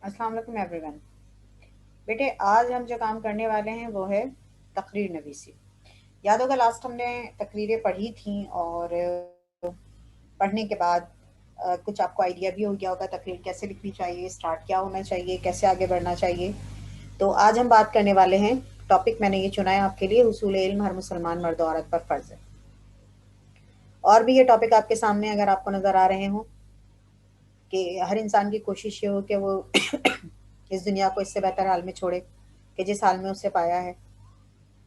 अस्सलाम वालेकुम एवरीवन। बेटे, आज हम जो काम करने वाले हैं वो है तकरीर नवीसी। याद होगा लास्ट हमने तकरीरें पढ़ी थी, और पढ़ने के बाद कुछ आपको आइडिया भी हो गया होगा तकरीर कैसे लिखनी चाहिए, स्टार्ट क्या होना चाहिए, कैसे आगे बढ़ना चाहिए। तो आज हम बात करने वाले हैं, टॉपिक मैंने ये चुना है आपके लिए, हुसूल इल्म हर मुसलमान मर्द औरत पर फ़र्ज़ है। और भी ये टॉपिक आपके सामने अगर आपको नज़र आ रहे हों कि हर इंसान की कोशिश ये हो कि वो इस दुनिया को इससे बेहतर हाल में छोड़े कि जिस हाल में उसे पाया है।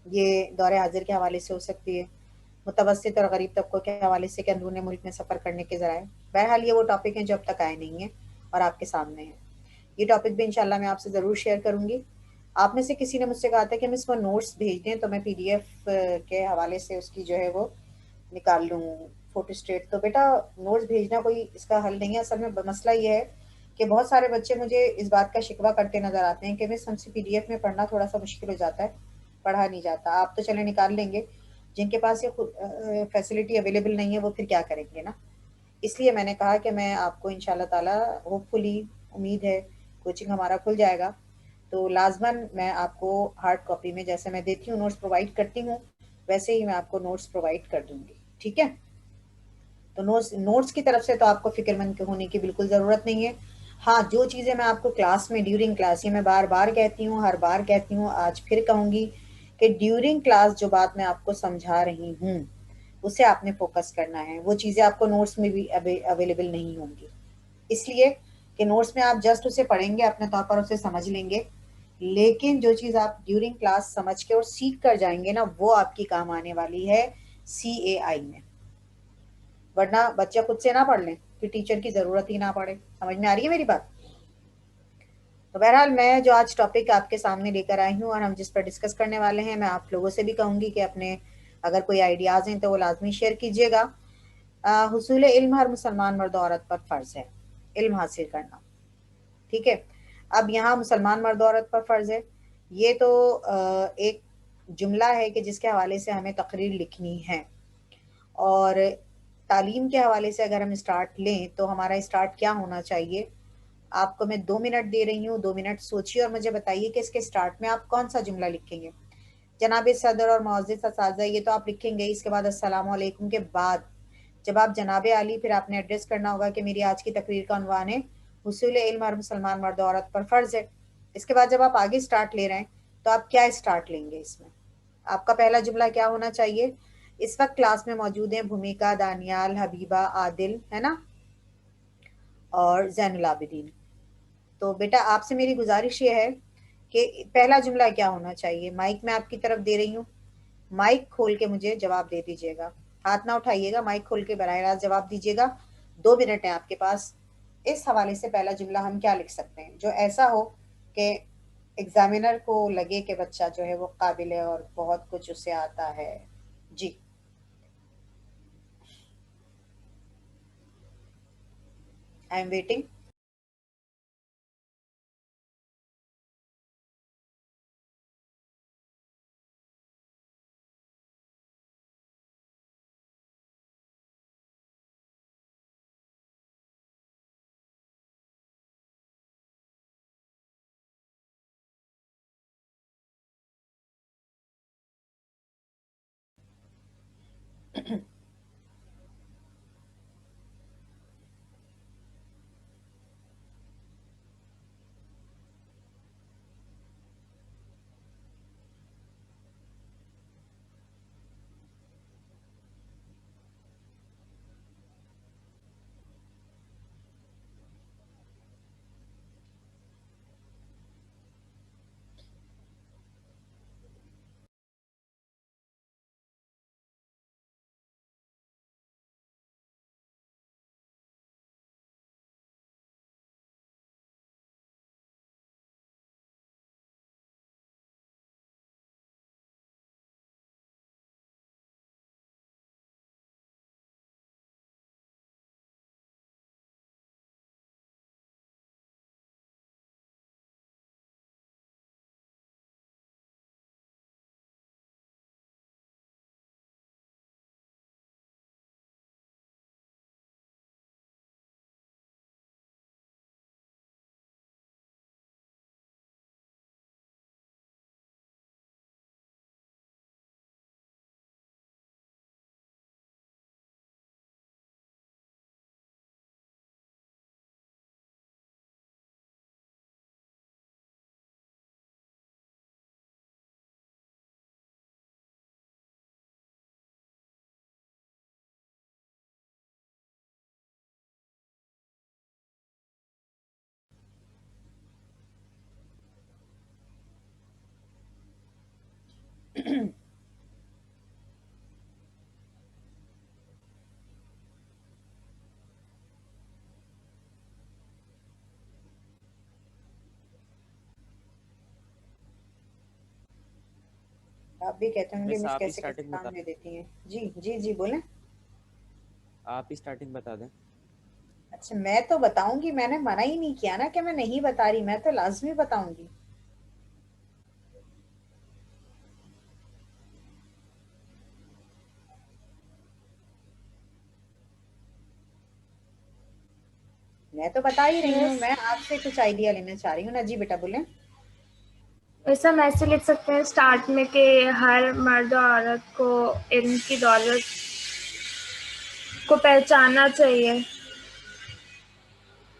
ये दौर हाजिर के हवाले से हो सकती है, मुतवस्सित और गरीब तबकों के हवाले से कि अंदरूनी मुल्क में सफ़र करने के ज़राए। बहरहाल ये वो टॉपिक हैं जो अब तक आए नहीं हैं और आपके सामने हैं। ये टॉपिक भी इंशाल्लाह मैं आपसे ज़रूर शेयर करूँगी। आप में से किसी ने मुझसे कहा था कि हम इसको नोट्स भेज दें तो मैं पीडीएफ के हवाले से उसकी जो है वो निकाल लूँ फोटो स्टेट। तो बेटा, नोट्स भेजना कोई इसका हल नहीं है। असल में मसला ये है कि बहुत सारे बच्चे मुझे इस बात का शिकवा करते नज़र आते हैं कि मिस हमसे पीडीएफ में पढ़ना थोड़ा सा मुश्किल हो जाता है, पढ़ा नहीं जाता। आप तो चले निकाल लेंगे, जिनके पास ये फैसिलिटी अवेलेबल नहीं है वो फिर क्या करेंगे ना। इसलिए मैंने कहा कि मैं आपको इंशाल्लाह ताला, होपफुली, उम्मीद है कोचिंग हमारा खुल जाएगा तो लाजमन मैं आपको हार्ड कॉपी में, जैसे मैं देती हूँ नोट्स प्रोवाइड करती हूँ, वैसे ही मैं आपको नोट्स प्रोवाइड कर दूंगी। ठीक है? तो नोट्स नोट्स की तरफ से तो आपको फिक्रमंद होने की बिल्कुल ज़रूरत नहीं है। हाँ, जो चीज़ें मैं आपको क्लास में, ड्यूरिंग क्लास, ये मैं बार बार कहती हूँ, हर बार कहती हूँ, आज फिर कहूँगी कि ड्यूरिंग क्लास जो बात मैं आपको समझा रही हूँ उसे आपने फोकस करना है। वो चीज़ें आपको नोट्स में भी अवेलेबल नहीं होंगी, इसलिए कि नोट्स में आप जस्ट उसे पढ़ेंगे, अपने तौर पर उसे समझ लेंगे, लेकिन जो चीज़ आप ड्यूरिंग क्लास समझ के और सीख कर जाएंगे ना, वो आपकी काम आने वाली है CAI में। वरना बच्चे खुद से ना पढ़ लें, फिर टीचर की ज़रूरत ही ना पड़े। समझ में आ रही है मेरी बात? तो बहरहाल मैं जो आज टॉपिक आपके सामने लेकर आई हूँ और हम जिस पर डिस्कस करने वाले हैं, मैं आप लोगों से भी कहूँगी कि अपने अगर कोई आइडियाज़ हैं तो वो लाजमी शेयर कीजिएगा। हुसूल इल्म हर मुसलमान मर्द औरत पर फ़र्ज़ है, इल्म हासिल करना। ठीक है? अब यहाँ मुसलमान मर्द औरत पर फ़र्ज़ है, ये तो एक जुमला है कि जिसके हवाले से हमें तकरीर लिखनी है। और तालीम के हवाले से अगर हम स्टार्ट लें तो हमारा स्टार्ट क्या होना चाहिए? आपको मैं 2 मिनट दे रही हूँ, 2 मिनट सोचिए और मुझे बताइए कि इसके स्टार्ट में आप कौन सा जुमला लिखेंगे। जनाब सदर और मोअज़्ज़िज़ असातिज़ा, ये तो आप लिखेंगे। इसके बाद अस्सलाम वालेकुम के बाद जब आप जनाब आली, फिर आपने एड्रेस करना होगा कि मेरी आज की तकरीर का उन्वान है हुसूल इल्म हर मुसलमान मर्द औरत पर फ़र्ज़ है। इसके बाद जब आप आगे स्टार्ट ले रहे हैं तो आप क्या स्टार्ट लेंगे इसमें? आपका पहला जुमला क्या होना चाहिए? इस वक्त क्लास में मौजूद हैं भूमिका, दानियाल, हबीबा, आदिल, है ना, और जैनुल आबिदीन। तो बेटा, आपसे मेरी गुजारिश ये है कि पहला जुमला क्या होना चाहिए? माइक मैं आपकी तरफ दे रही हूँ, माइक खोल के मुझे जवाब दे दीजिएगा। हाथ ना उठाइएगा, माइक खोल के बराह रास्त जवाब दीजिएगा। 2 मिनट है आपके पास। इस हवाले से पहला जुमला हम क्या लिख सकते हैं जो ऐसा हो कि एग्जामिनर को लगे कि बच्चा जो है वो काबिल है और बहुत कुछ उसे आता है। जी। I am waiting. आप भी कहते होंगे मिस मिस आप ही कैसे कैसे स्टार्टिंग काम बता, दे देती हैं। जी जी जी बोलें। आप ही स्टार्टिंग बता दें। अच्छा मैं तो बताऊंगी, मैंने मना ही नहीं किया ना कि मैं नहीं बता रही, मैं तो लाजमी बताऊंगी। मैं तो बता ही रही हूँ, मिस मैं आपसे कुछ आइडिया लेना चाह रही हूँ ना। जी बेटा बोले। वैसे हम ऐसे लिख सकते हैं स्टार्ट में कि हर मर्द और औरत को इल्म की दौलत को पहचानना चाहिए।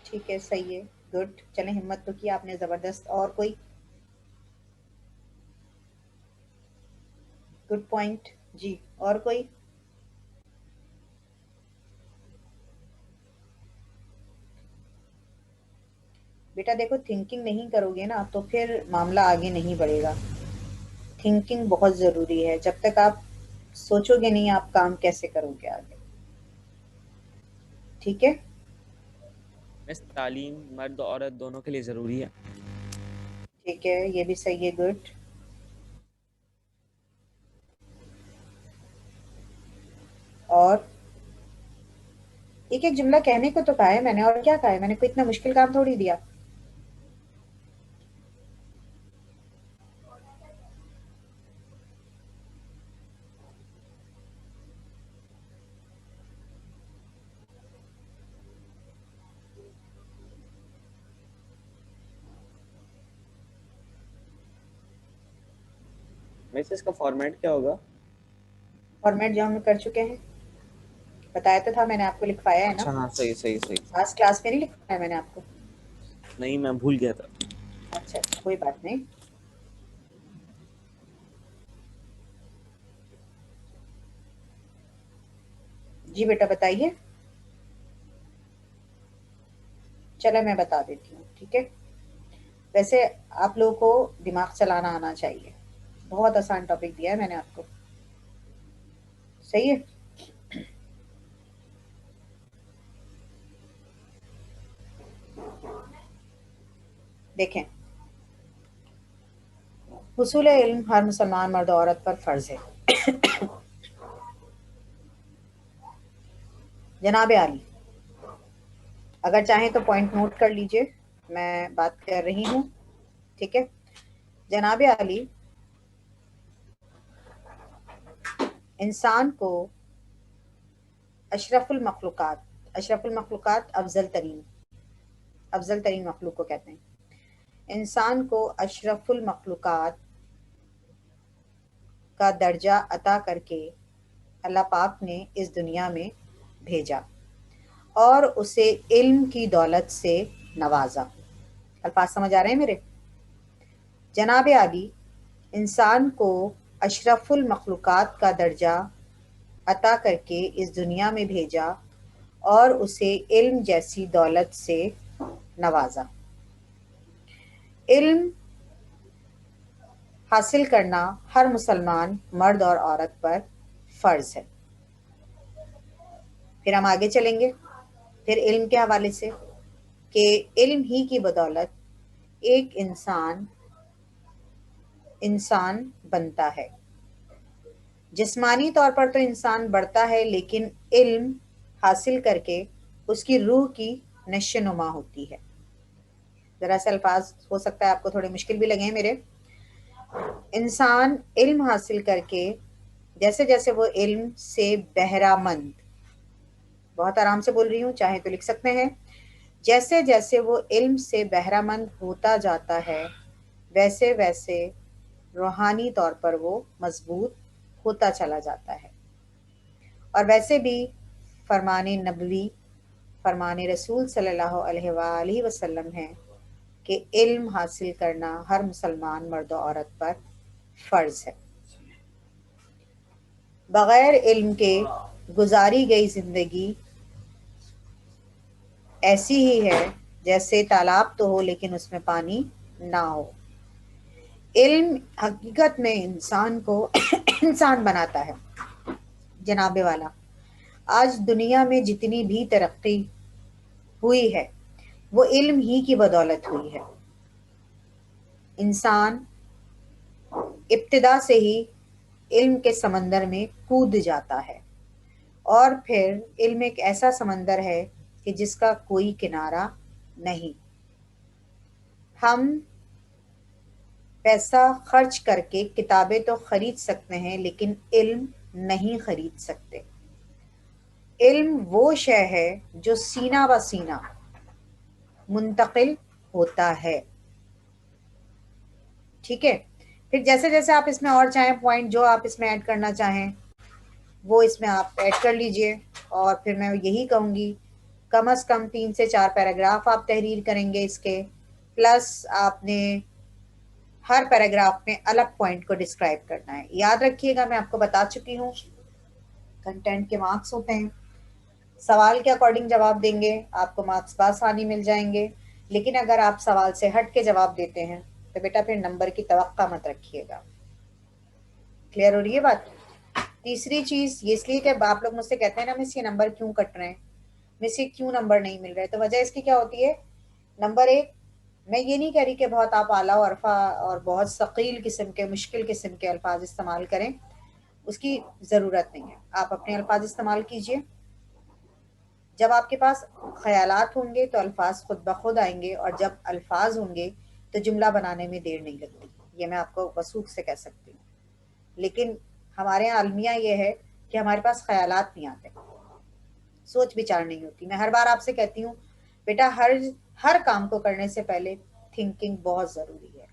ठीक है, सही है, गुड। चले, हिम्मत तो की आपने जबरदस्त। और कोई? Good point. जी, और कोई? बेटा देखो, थिंकिंग नहीं करोगे ना तो फिर मामला आगे नहीं बढ़ेगा। थिंकिंग बहुत ज़रूरी है। जब तक आप सोचोगे नहीं, आप काम कैसे करोगे आगे? ठीक है। मिस तालीम मर्द और औरत दोनों के लिए ज़रूरी है। ठीक है, ये भी सही है, गुड। और एक एक जुमला कहने को तो कहा है मैंने, और क्या कहा है मैंने? कोई इतना मुश्किल काम थोड़ी दिया। मिस इसका फॉर्मेट क्या होगा? फॉर्मेट जो हम कर चुके हैं, बताया तो था मैंने आपको, लिखवाया है ना। अच्छा हाँ, सही सही सही। आज क्लास में नहीं लिखवाया मैंने आपको? नहीं, मैं भूल गया था। अच्छा अच्छा, कोई बात नहीं। जी बेटा बताइए। चलो मैं बता देती हूँ, ठीक है। वैसे आप लोगों को दिमाग चलाना आना चाहिए। बहुत आसान टॉपिक दिया है मैंने आपको। सही है। देखें, हुसूल इल्म हर मुसलमान मर्द और औरत पर फर्ज है। जनाब आली, अगर चाहें तो पॉइंट नोट कर लीजिए, मैं बात कर रही हूँ, ठीक है। जनाब आली, इंसान को अशरफुल मखलूक़ात, अशरफुल मखलूक़ात अफजल तरीन मखलूक को कहते हैं। इंसान को अशरफुल मखलूक़ात का दर्जा अता करके अल्लाह पाक ने इस दुनिया में भेजा और उसे इल्म की दौलत से नवाजा। अल्फाज समझ आ रहे हैं मेरे? जनाब आली, इंसान को अशरफुल मखलूक़ात का दर्जा अता करके इस दुनिया में भेजा और उसे इल्म जैसी दौलत से नवाजा। इल्म हासिल करना हर मुसलमान मर्द और औरत पर फ़र्ज है। फिर हम आगे चलेंगे, फिर इल्म के हवाले से, कि इल्म ही की बदौलत एक इंसान इंसान बनता है। जिस्मानी तौर पर तो इंसान बढ़ता है, लेकिन इल्म हासिल करके उसकी रूह की नशोनुमा होती है। ज़रा से अल्फाज हो सकता है आपको थोड़े मुश्किल भी लगे मेरे। इंसान इल्म हासिल करके, जैसे जैसे वो इल्म से बहरामंद, बहुत आराम से बोल रही हूँ, चाहे तो लिख सकते हैं, जैसे जैसे वो इल्म से बहरामंद होता जाता है, वैसे वैसे रूहानी तौर पर वो मजबूत होता चला जाता है। और वैसे भी फरमान नबवी, फरमान रसूल सल्लल्लाहु अलैहि वसल्लम है कि इल्म हासिल करना हर मुसलमान मर्द और औरत पर फ़र्ज है। बग़ैर इल्म के गुजारी गई ज़िंदगी ऐसी ही है जैसे तालाब तो हो लेकिन उसमें पानी ना हो। इल्म हकीकत में इंसान को इंसान बनाता है। जनाबे वाला, आज दुनिया में जितनी भी तरक्की हुई है वो इल्म ही की बदौलत हुई है। इंसान इब्तिदा से ही इल्म के समंदर में कूद जाता है। और फिर इल्म एक ऐसा समंदर है कि जिसका कोई किनारा नहीं। हम पैसा खर्च करके किताबें तो खरीद सकते हैं, लेकिन इल्म नहीं खरीद सकते। इल्म वो शय है जो सीना ब सीना मुंतकिल होता है। ठीक है, फिर जैसे जैसे आप इसमें और चाहें पॉइंट जो आप इसमें ऐड करना चाहें वो इसमें आप ऐड कर लीजिए। और फिर मैं यही कहूँगी, कम से कम 3 से 4 पैराग्राफ आप तहरीर करेंगे इसके, प्लस आपने हर पैराग्राफ में अलग पॉइंट को डिस्क्राइब करना है। याद रखिएगा, मैं आपको बता चुकी हूँ कंटेंट के मार्क्स होते हैं। सवाल के अकॉर्डिंग जवाब देंगे आपको मार्क्स बासानी मिल जाएंगे, लेकिन अगर आप सवाल से हट के जवाब देते हैं तो बेटा फिर नंबर की तवक्का मत रखिएगा। क्लियर हो रही है बात? तीसरी चीज ये, इसलिए कि आप लोग मुझसे कहते हैं ना मिस ये नंबर क्यों कट रहे हैं, मिस ये क्यों नंबर नहीं मिल रहे, तो वजह इसकी क्या होती है। नंबर एक, मैं ये नहीं कह रही कि बहुत आप आला और अरफा और बहुत सकील किस्म के मुश्किल किस्म के अल्फाज इस्तेमाल करें, उसकी ज़रूरत नहीं है। आप अपने अल्फाज इस्तेमाल कीजिए। जब आपके पास ख्यालात होंगे तो अल्फाज खुद ब खुद आएंगे, और जब अल्फाज होंगे तो जुमला बनाने में देर नहीं लगती। ये मैं आपको वसूख से कह सकती हूँ। लेकिन हमारे यहाँ अलमिया ये है कि हमारे पास ख्यालात नहीं आते, सोच विचार नहीं होती। मैं हर बार आपसे कहती हूँ बेटा, हर काम को करने से पहले थिंकिंग बहुत ज़रूरी है।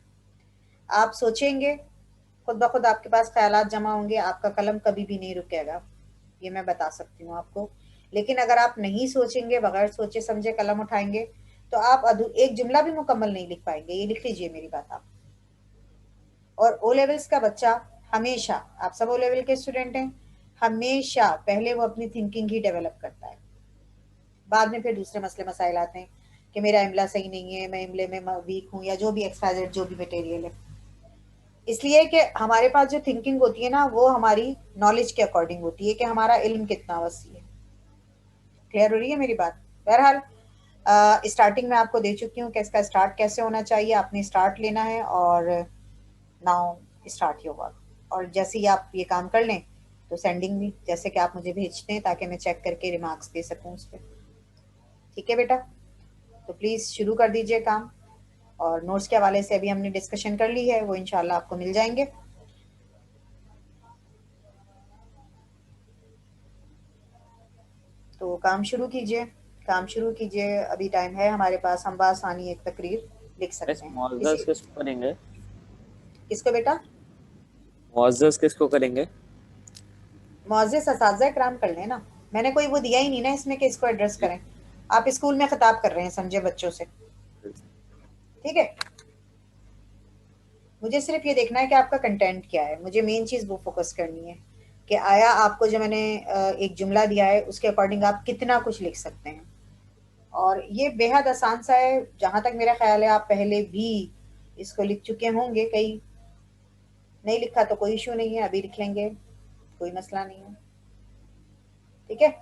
आप सोचेंगे, खुद ब खुद आपके पास ख्यालात जमा होंगे, आपका कलम कभी भी नहीं रुकेगा, ये मैं बता सकती हूँ आपको। लेकिन अगर आप नहीं सोचेंगे, बगैर सोचे समझे कलम उठाएंगे, तो आप एक जुमला भी मुकम्मल नहीं लिख पाएंगे। ये लिख लीजिए मेरी बात आप। और ओ लेवल्स का बच्चा हमेशा, आप सब ओ लेवल के स्टूडेंट हैं, हमेशा पहले वो अपनी थिंकिंग ही डेवलप करता है, बाद में फिर दूसरे मसले मसाइल आते हैं कि मेरा इमला सही नहीं है, मैं इमले में वीक हूँ, या जो भी एक्सपायर्ड जो भी मटेरियल है। इसलिए कि हमारे पास जो थिंकिंग होती है ना, वो हमारी नॉलेज के अकॉर्डिंग होती है कि हमारा इल्म कितना वसी है। क्लियर हो रही है मेरी बात? बहरहाल स्टार्टिंग में आपको दे चुकी हूँ कि इसका स्टार्ट कैसे होना चाहिए। आपने स्टार्ट लेना है और नाउ स्टार्ट योर वर्क। और जैसे ही आप ये काम कर लें तो सेंडिंग भी जैसे कि आप मुझे भेजते हैं, ताकि मैं चेक करके रिमार्क्स दे सकूँ उस पर। ठीक है बेटा, तो प्लीज़ शुरू कर दीजिए काम। और नोट्स के हवाले से अभी हमने डिस्कशन कर ली है, वो इंशाल्लाह आपको मिल जाएंगे। तो काम शुरू कीजिए, काम शुरू कीजिए, अभी टाइम है हमारे पास। हम बासानी एक तकरीर लिख सकते हैं। मुअज़्ज़ज़ किसको करेंगे? किसको बेटा? मुअज़्ज़ज़ किसको करेंगे? मुअज़्ज़िज़ असातिज़ा इकराम कर लें ना, मैंने कोई वो दिया ही नहीं ना इसमें कि इसको एड्रेस करें। आप स्कूल में खिताब कर रहे हैं समझे बच्चों से, ठीक है। मुझे सिर्फ ये देखना है कि आपका कंटेंट क्या है, मुझे मेन चीज़ वो फोकस करनी है कि आया आपको जो मैंने एक जुमला दिया है उसके अकॉर्डिंग आप कितना कुछ लिख सकते हैं। और ये बेहद आसान सा है, जहाँ तक मेरा ख्याल है आप पहले भी इसको लिख चुके होंगे। कई नहीं लिखा तो कोई इशू नहीं है, अभी लिख लेंगे, कोई मसला नहीं है। ठीक है,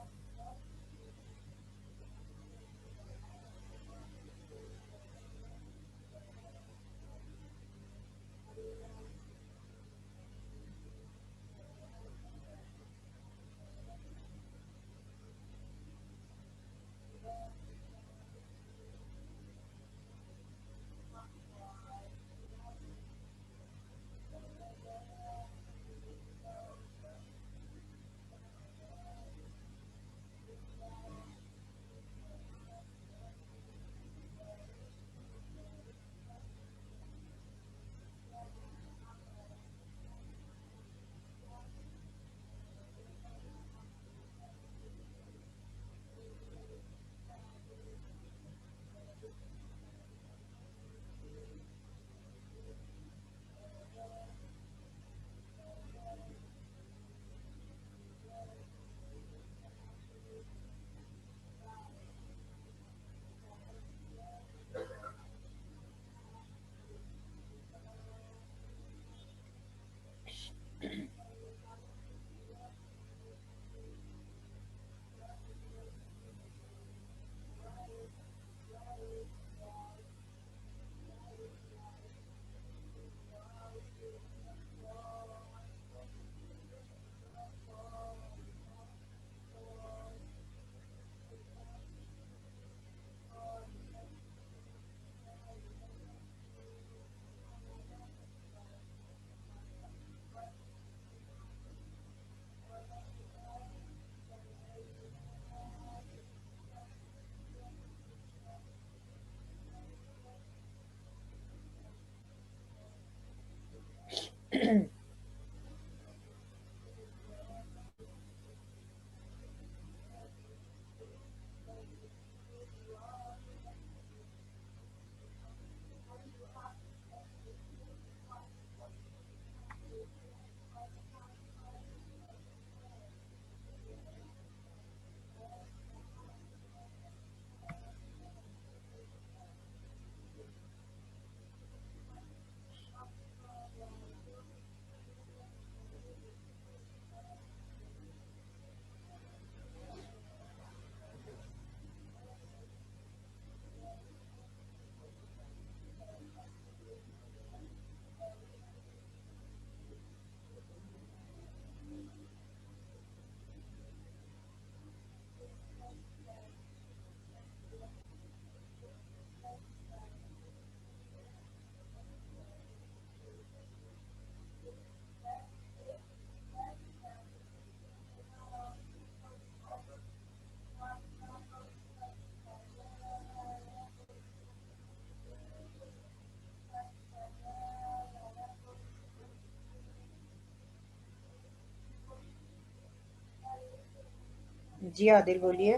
जी आदिल बोलिए।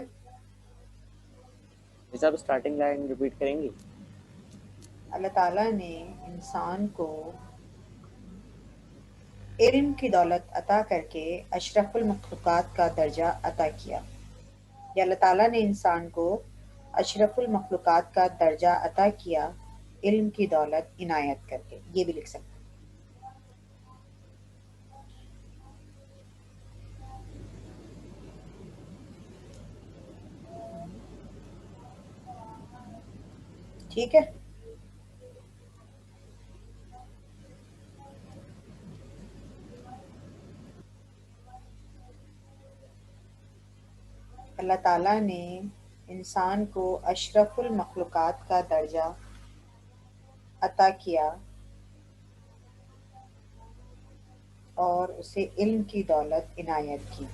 जैसे आप स्टार्टिंग लाइन रिपीट करेंगी। अल्लाह ताला ने इंसान को इल्म की दौलत अता करके अशरफुल मखलूक़ात का दर्जा अता किया। या अल्लाह ताला ने इंसान को अशरफुल मखलूक़ात का दर्जा अता किया इल्म की दौलत इनायत करके, ये भी लिख सकते हैं। ठीक है। अल्लाह ताला ने इंसान को अशरफुल मखलूक़ात का दर्जा अता किया और उसे इल्म की दौलत इनायत की।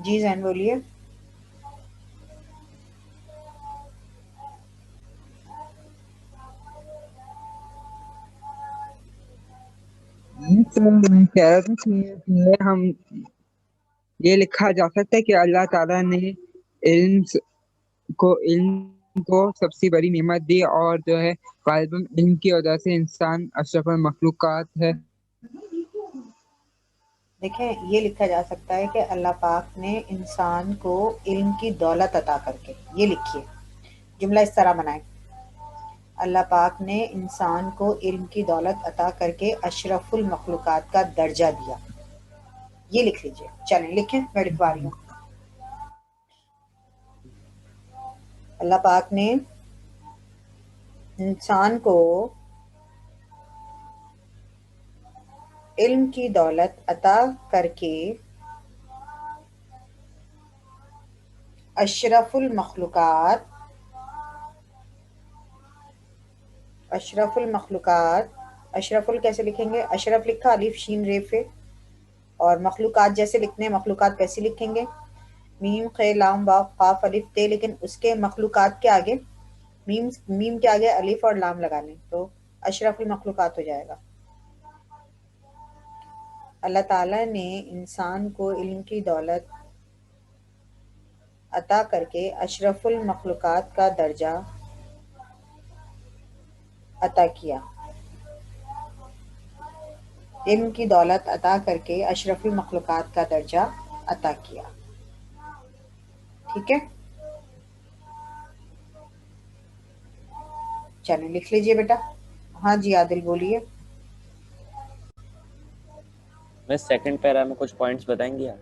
जी जैन बोलिए। तो मैं कह रहा था कि हम ये लिखा जा सकता है कि अल्लाह ताला ने इल्म इल्म को सबसे बड़ी नेमत दी, और जो है गालिबन इल्म की वजह से इंसान अशरफुल मखलूकात है। देखें, ये लिखा जा सकता है कि अल्लाह पाक ने इंसान को इल्म की दौलत अता करके, ये लिखिए, जुमला इस तरह बनाए, अल्लाह पाक ने इंसान को इल्म की दौलत अता करके अशरफुल मखलूकात का दर्जा दिया, ये लिख लीजिए। चलें लिखें, मैं लिखवा रही हूँ। अल्लाह पाक ने इंसान को इल्म की दौलत अता करके अशरफुल मखलूकात अशरफुल कैसे लिखेंगे? अशरफ लिखा, अलिफ शीन रेफे, और मखलूकात जैसे लिखने हैं, मखलूकात कैसे लिखेंगे? मीम खे लाम वाव काफ अलिफ ते, लेकिन उसके मखलूकात के आगे मीम के आगे अलिफ और लाम लगा लें तो अशरफुल मखलूकात हो जाएगा। अल्लाह ताला ने इंसान को इल्म की दौलत अता करके अशरफुल मखलूकात का दर्जा अता किया। इल्म की दौलत अता करके अशरफुल मखलूकात का दर्जा अता किया। ठीक है, चलें लिख लीजिए बेटा। हाँ जी आदिल बोलिए। मैं सेकंड पैरा में कुछ पॉइंट्स बताएंगे आप?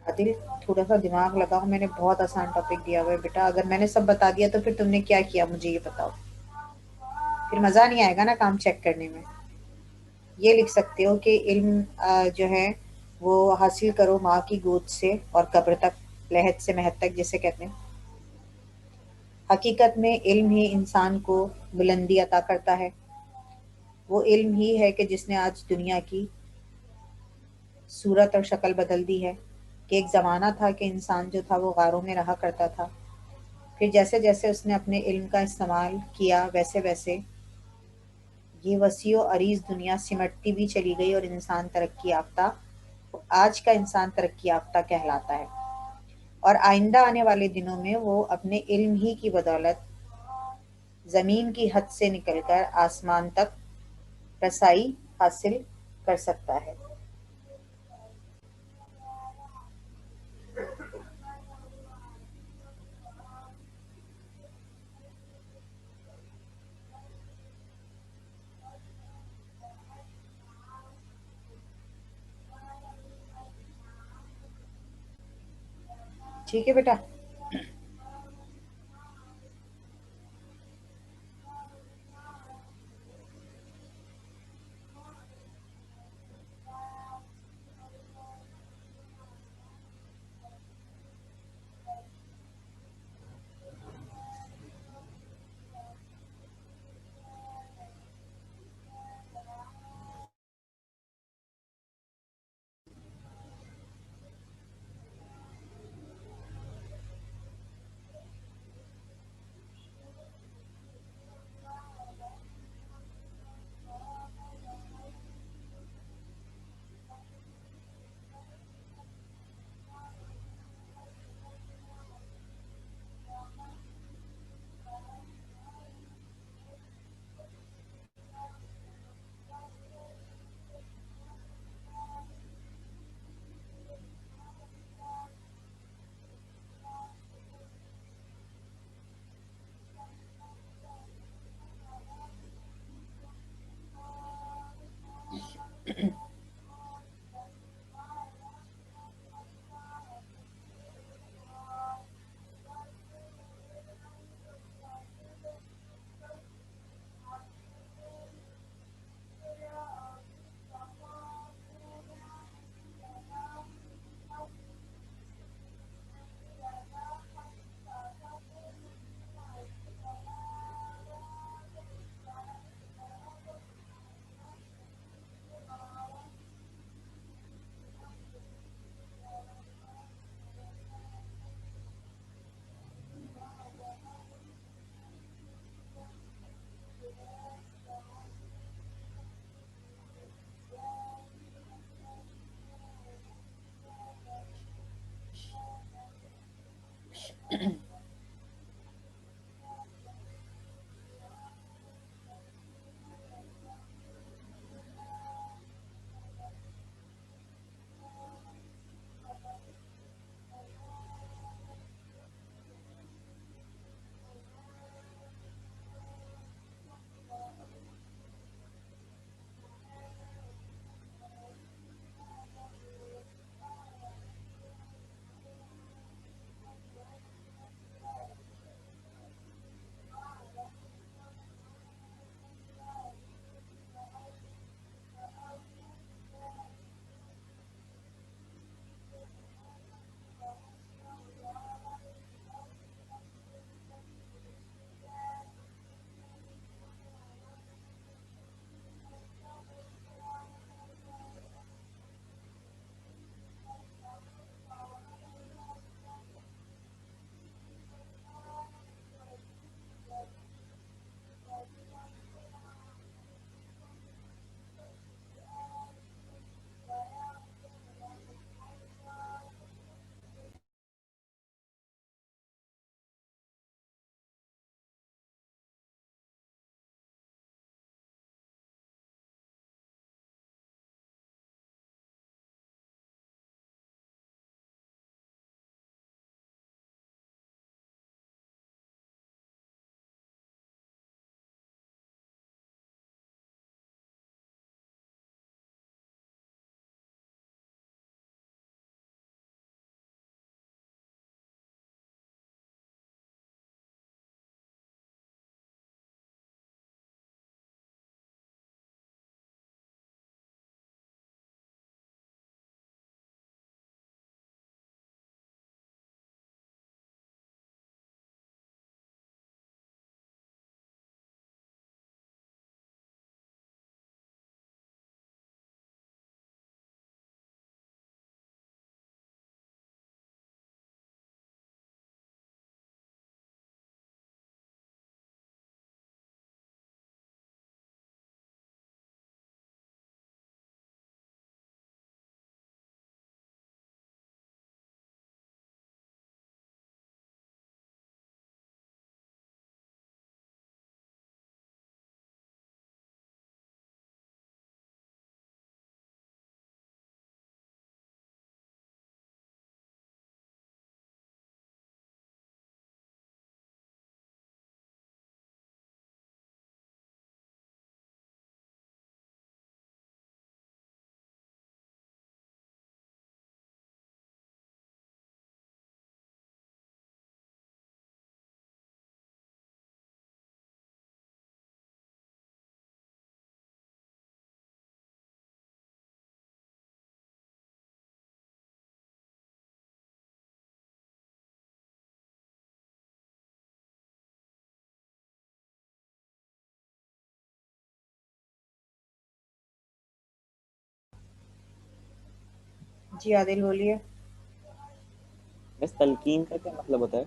आदिल, थोड़ा सा दिमाग लगाओ, मैंने बहुत आसान टॉपिक दिया हुआ है बेटा, अगर मैंने सब बता दिया तो फिर तुमने क्या किया मुझे ये बताओ, फिर मज़ा नहीं आएगा ना काम चेक करने में। ये लिख सकते हो कि इल्म जो है वो हासिल करो माँ की गोद से और कब्र तक, लहद से महद तक जिसे कहते हैं। हकीकत में इल्म ही इंसान को बुलंदी अता करता है। वो इल्म ही है कि जिसने आज दुनिया की सूरत और शक्ल बदल दी है। कि एक ज़माना था कि इंसान जो था वो गारों में रहा करता था, फिर जैसे जैसे उसने अपने इल्म का इस्तेमाल किया वैसे वैसे ये वसीओ अरीज दुनिया सिमटती भी चली गई और इंसान तरक्की याफ्ता, आज का इंसान तरक्की याफ्ता कहलाता है। और आइंदा आने वाले दिनों में वो अपने इल्म ही की बदौलत ज़मीन की हद से निकलकर आसमान तक रसाई हासिल कर सकता है। ठीक है बेटा। जी आदिल बोलिए। बस तलकीन का क्या मतलब होता है?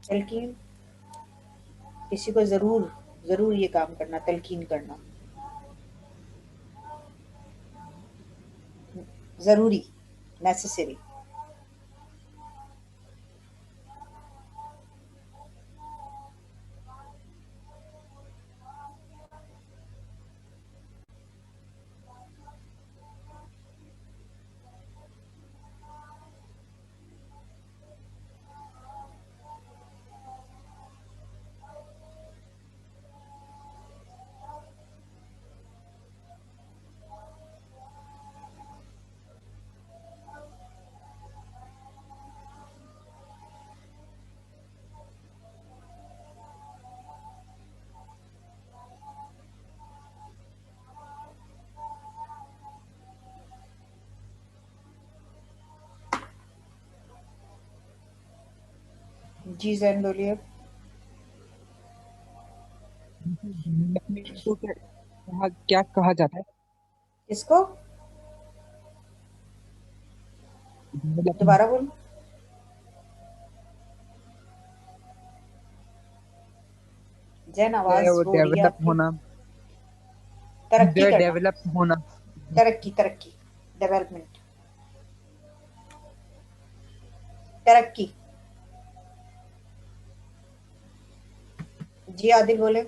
तलकीन, किसी को जरूर जरूर ये काम करना, तलकीन करना, जरूरी, नेसेसरी। जी जैन बोलिए। डेवलपमेंट को क्या कहा जाता है? इसको डेवलपमेंट दोबारा बोलो। जैन जो है आवाज वो हो रही है डेवलप आपकी। होना, जो तरक्की है करना। डेवलप होना। तरक्की तरक्की, डेवलपमेंट, तरक्की। जी आदिल बोले।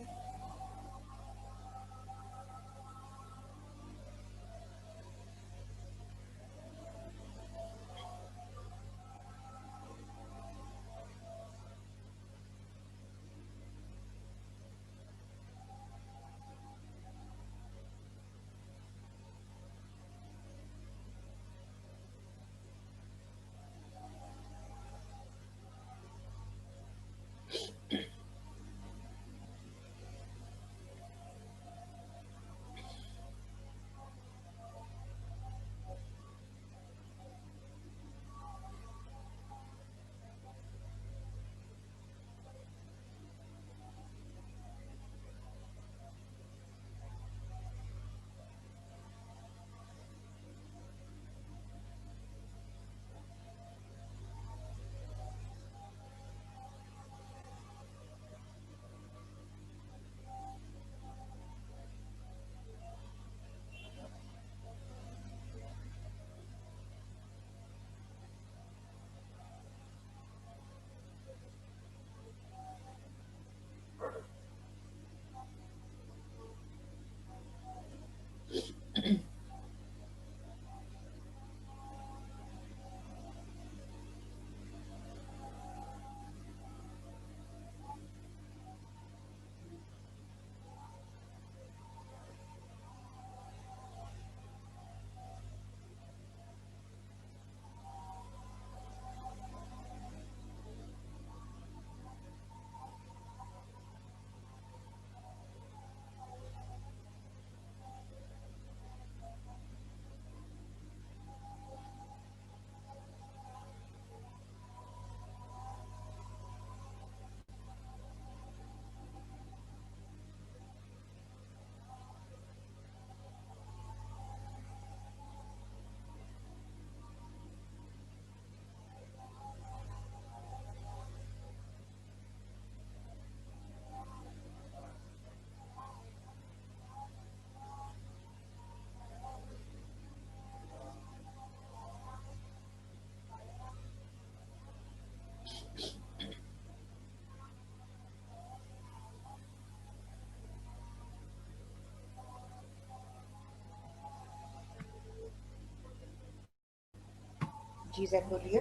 जी सर बोलिए।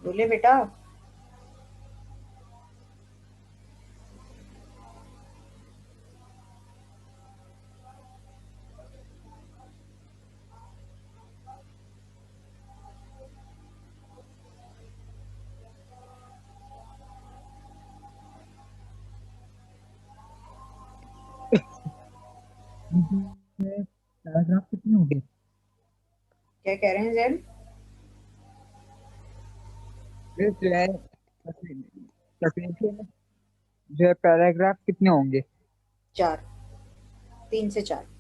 बोले बेटा। पैराग्राफ कितने हो गए? क्या कह रहे हैं जैन? फिर जो है तकरीबन जो है पैराग्राफ कितने होंगे? 4, 3 से 4।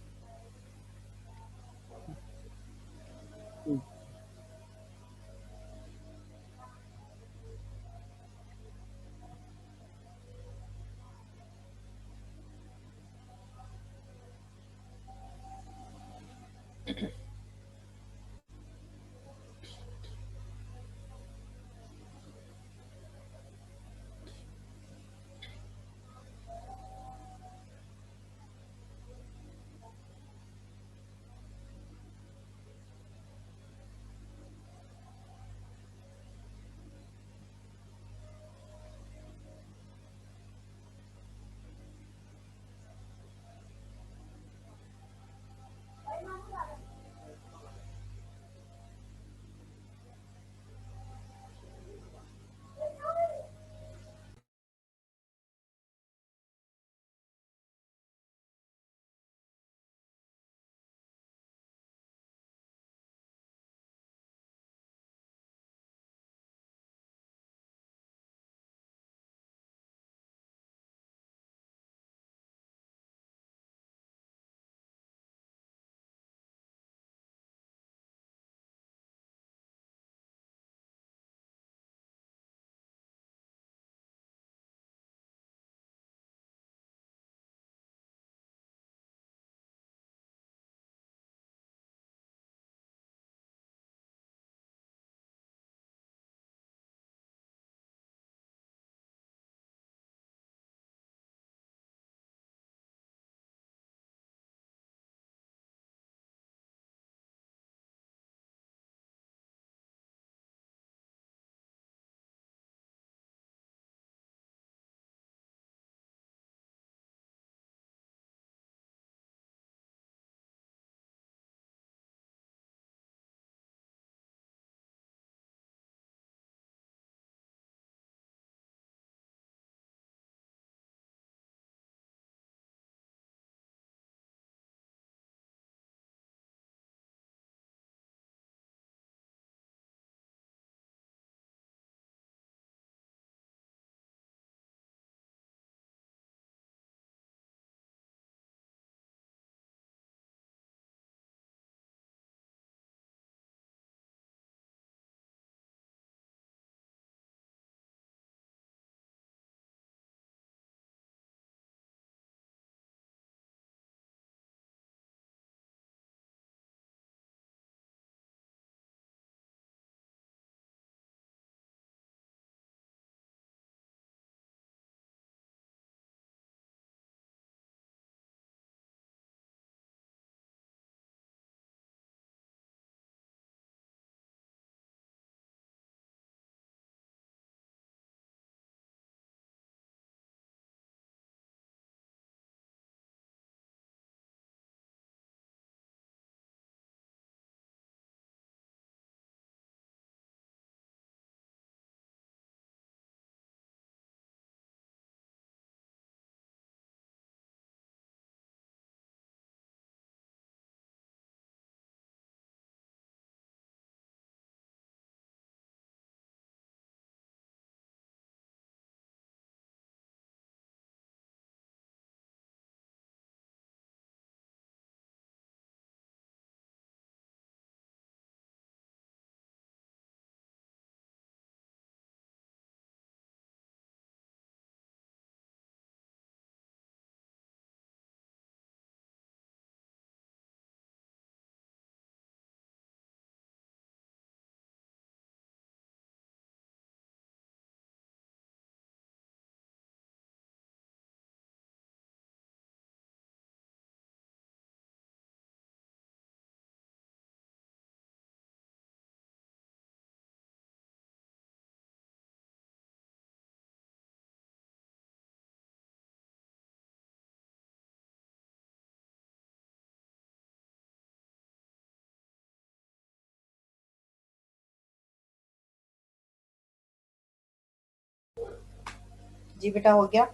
जी बेटा, हो गया।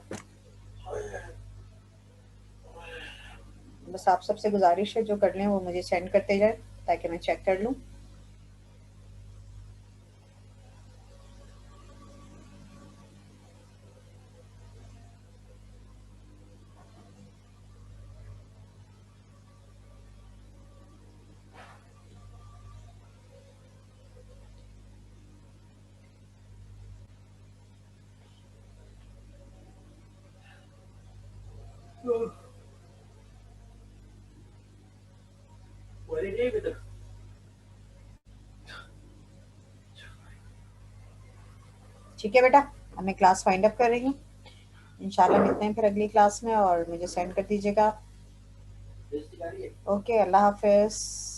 बस आप सबसे गुजारिश है जो कर लें वो मुझे सेंड करते जाए ताकि मैं चेक कर लूँ। ठीक है बेटा, अब मैं क्लास फाइंड अप कर रही हूँ। इंशाल्लाह मिलते हैं फिर अगली क्लास में और मुझे सेंड कर दीजिएगा। ओके, अल्लाह हाफिज़।